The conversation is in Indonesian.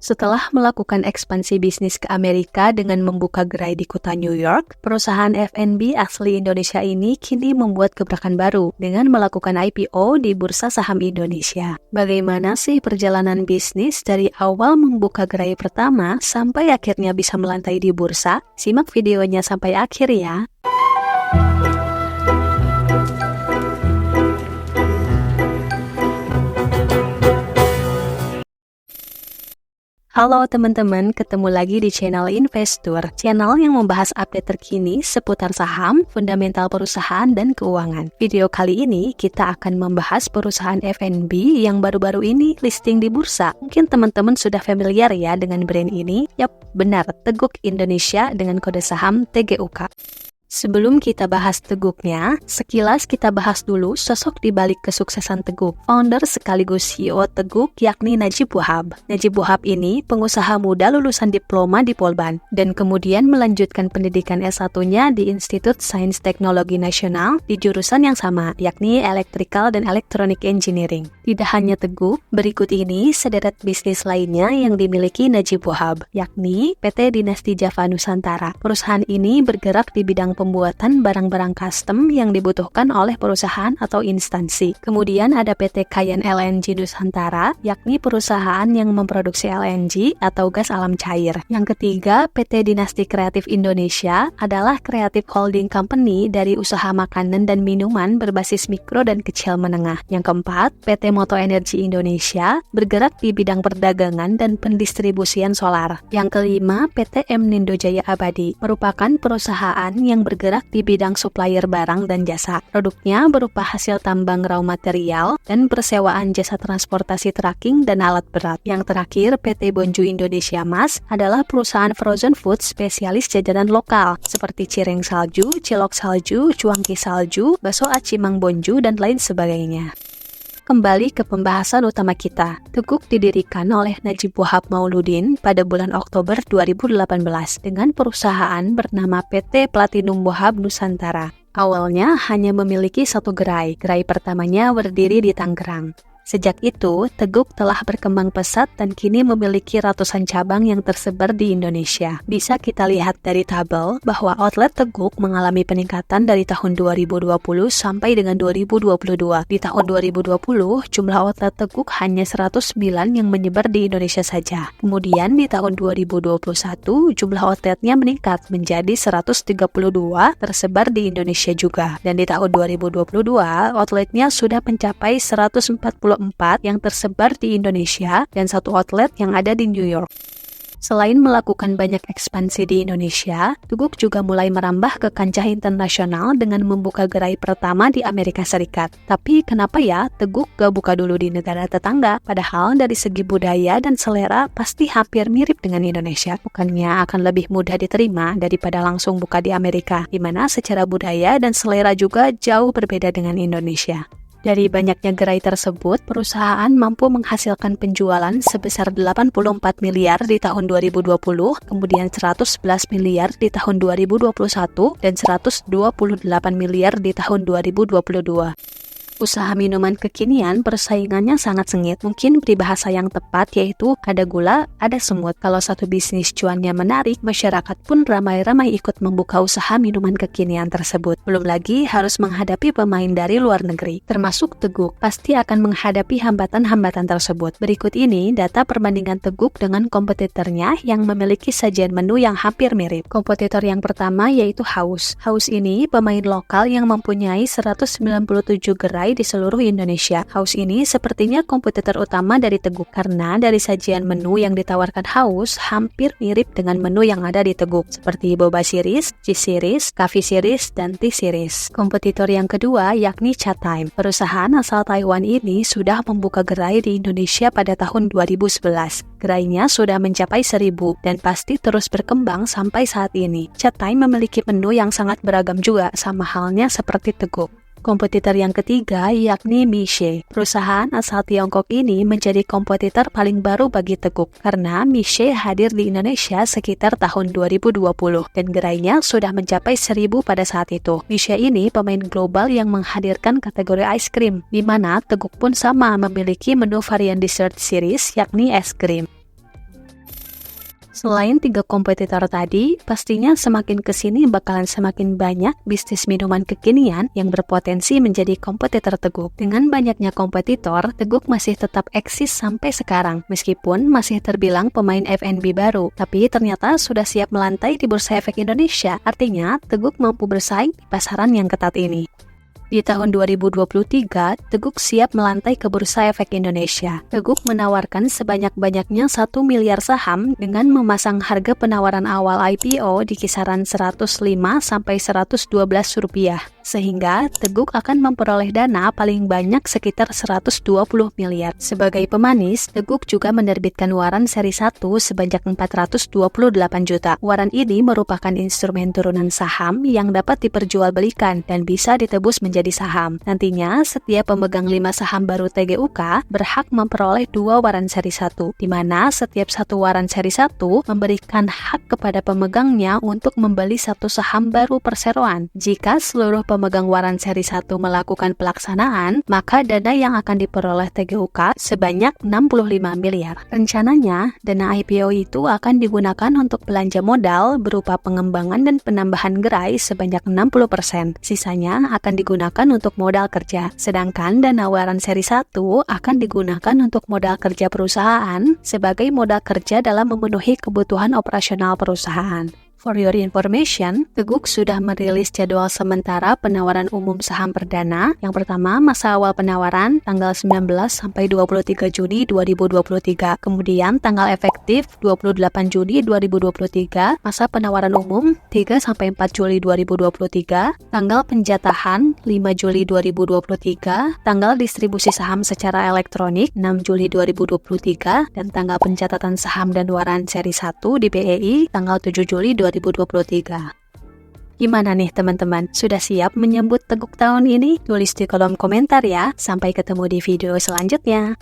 Setelah melakukan ekspansi bisnis ke Amerika dengan membuka gerai di kota New York, perusahaan F&B asli Indonesia ini kini membuat gebrakan baru dengan melakukan IPO di Bursa Saham Indonesia. Bagaimana sih perjalanan bisnis dari awal membuka gerai pertama sampai akhirnya bisa melantai di bursa? Simak videonya sampai akhir ya. Halo teman-teman, ketemu lagi di channel Investor, channel yang membahas update terkini seputar saham, fundamental perusahaan, dan keuangan. Video kali ini kita akan membahas perusahaan F&B yang baru-baru ini listing di bursa. Mungkin teman-teman sudah familiar ya dengan brand ini. Yap, benar, Teguk Indonesia dengan kode saham TGUK. Sebelum kita bahas Teguknya, sekilas kita bahas dulu sosok di balik kesuksesan Teguk. Founder sekaligus CEO Teguk yakni Najib Wahab. Najib Wahab ini pengusaha muda lulusan diploma di Polban dan kemudian melanjutkan pendidikan S1-nya di Institut Sains Teknologi Nasional di jurusan yang sama, yakni Electrical dan Electronic Engineering. Tidak hanya Teguk, berikut ini sederet bisnis lainnya yang dimiliki Najib Wahab, yakni PT Dinasti Java Nusantara. Perusahaan ini bergerak di bidang pembuatan barang-barang custom yang dibutuhkan oleh perusahaan atau instansi. Kemudian ada PT Kayan LNG Nusantara, yakni perusahaan yang memproduksi LNG atau gas alam cair. Yang ketiga, PT Dinasti Kreatif Indonesia adalah kreatif holding company dari usaha makanan dan minuman berbasis mikro dan kecil menengah. Yang keempat, PT Moto Energi Indonesia bergerak di bidang perdagangan dan pendistribusian solar. Yang kelima, PT M Nindo Jaya Abadi merupakan perusahaan yang bergerak di bidang supplier barang dan jasa. Produknya berupa hasil tambang raw material dan persewaan jasa transportasi tracking dan alat berat. Yang terakhir, PT Bonju Indonesia Mas adalah perusahaan frozen food spesialis jajanan lokal seperti cireng salju, cilok salju, cuangki salju, bakso aci Mang Bonju, dan lain sebagainya. Kembali ke pembahasan utama kita. Teguk didirikan oleh Najib Wahab Mauludin pada bulan Oktober 2018 dengan perusahaan bernama PT Platinum Wahab Nusantara. Awalnya hanya memiliki satu gerai. Gerai pertamanya berdiri di Tangerang. Sejak itu, Teguk telah berkembang pesat dan kini memiliki ratusan cabang yang tersebar di Indonesia. Bisa kita lihat dari tabel bahwa outlet Teguk mengalami peningkatan dari tahun 2020 sampai dengan 2022. Di tahun 2020, jumlah outlet Teguk hanya 109 yang menyebar di Indonesia saja. Kemudian di tahun 2021, jumlah outletnya meningkat menjadi 132 tersebar di Indonesia juga. Dan di tahun 2022, outletnya sudah mencapai 144 yang tersebar di Indonesia dan satu outlet yang ada di New York. Selain melakukan banyak ekspansi di Indonesia, Teguk juga mulai merambah ke kancah internasional dengan membuka gerai pertama di Amerika Serikat. Tapi kenapa ya Teguk gak buka dulu di negara tetangga? Padahal dari segi budaya dan selera pasti hampir mirip dengan Indonesia. Bukannya akan lebih mudah diterima daripada langsung buka di Amerika, di mana secara budaya dan selera juga jauh berbeda dengan Indonesia. Dari banyaknya gerai tersebut, perusahaan mampu menghasilkan penjualan sebesar 84 miliar di tahun 2020, kemudian 111 miliar di tahun 2021, dan 128 miliar di tahun 2022. Usaha minuman kekinian persaingannya sangat sengit. Mungkin peribahasa yang tepat yaitu ada gula, ada semut. Kalau satu bisnis cuannya menarik, masyarakat pun ramai-ramai ikut membuka usaha minuman kekinian tersebut. Belum lagi harus menghadapi pemain dari luar negeri, termasuk Teguk. Pasti akan menghadapi hambatan-hambatan tersebut. Berikut ini data perbandingan Teguk dengan kompetitornya yang memiliki sajian menu yang hampir mirip. Kompetitor yang pertama yaitu Haus. Haus ini pemain lokal yang mempunyai 197 gerai di seluruh Indonesia. Haus ini sepertinya kompetitor utama dari Teguk karena dari sajian menu yang ditawarkan Haus hampir mirip dengan menu yang ada di Teguk seperti Boba Series, Cheese Series, Coffee Series, dan Tea Series. Kompetitor yang kedua yakni Chatime. Perusahaan asal Taiwan ini sudah membuka gerai di Indonesia pada tahun 2011. Gerainya sudah mencapai 1.000 dan pasti terus berkembang sampai saat ini. Chatime memiliki menu yang sangat beragam juga, sama halnya seperti Teguk. Kompetitor yang ketiga yakni Mishe. Perusahaan asal Tiongkok ini menjadi kompetitor paling baru bagi Teguk karena Mishe hadir di Indonesia sekitar tahun 2020 dan gerainya sudah mencapai 1.000 pada saat itu. Mishe ini pemain global yang menghadirkan kategori ice cream, di mana Teguk pun sama memiliki menu varian dessert series yakni es krim. Selain 3 kompetitor tadi, pastinya semakin kesini bakalan semakin banyak bisnis minuman kekinian yang berpotensi menjadi kompetitor Teguk. Dengan banyaknya kompetitor, Teguk masih tetap eksis sampai sekarang, meskipun masih terbilang pemain F&B baru, tapi ternyata sudah siap melantai di Bursa Efek Indonesia. Artinya, Teguk mampu bersaing di pasaran yang ketat ini. Di tahun 2023, Teguk siap melantai ke Bursa Efek Indonesia. Teguk menawarkan sebanyak-banyaknya 1 miliar saham dengan memasang harga penawaran awal IPO di kisaran Rp105-112, sehingga Teguk akan memperoleh dana paling banyak sekitar 120 miliar. Sebagai pemanis, Teguk juga menerbitkan waran seri 1 sebanyak 428 juta. Waran ini merupakan instrumen turunan saham yang dapat diperjualbelikan dan bisa ditebus menjadi saham. Nantinya, setiap pemegang 5 saham baru TGUK berhak memperoleh 2 waran seri 1, di mana setiap 1 waran seri 1 memberikan hak kepada pemegangnya untuk membeli 1 saham baru perseroan. Jika seluruh pemegang waran seri 1 melakukan pelaksanaan, maka dana yang akan diperoleh TGUK sebanyak 65 miliar. Rencananya, dana IPO itu akan digunakan untuk belanja modal berupa pengembangan dan penambahan gerai sebanyak 60%. Sisanya akan digunakan untuk modal kerja, sedangkan dana waran seri 1 akan digunakan untuk modal kerja perusahaan sebagai modal kerja dalam memenuhi kebutuhan operasional perusahaan. For your information, Teguk sudah merilis jadwal sementara penawaran umum saham perdana. Yang pertama, masa awal penawaran tanggal 19 sampai 23 Juni 2023. Kemudian tanggal efektif 28 Juni 2023, masa penawaran umum 3 sampai 4 Juli 2023, tanggal penjatahan 5 Juli 2023, tanggal distribusi saham secara elektronik 6 Juli 2023, dan tanggal pencatatan saham dan waran seri 1 di BEI tanggal 7 Juli 2023. Gimana nih teman-teman? Sudah siap menyambut Teguk tahun ini? Tulis di kolom komentar ya. Sampai ketemu di video selanjutnya.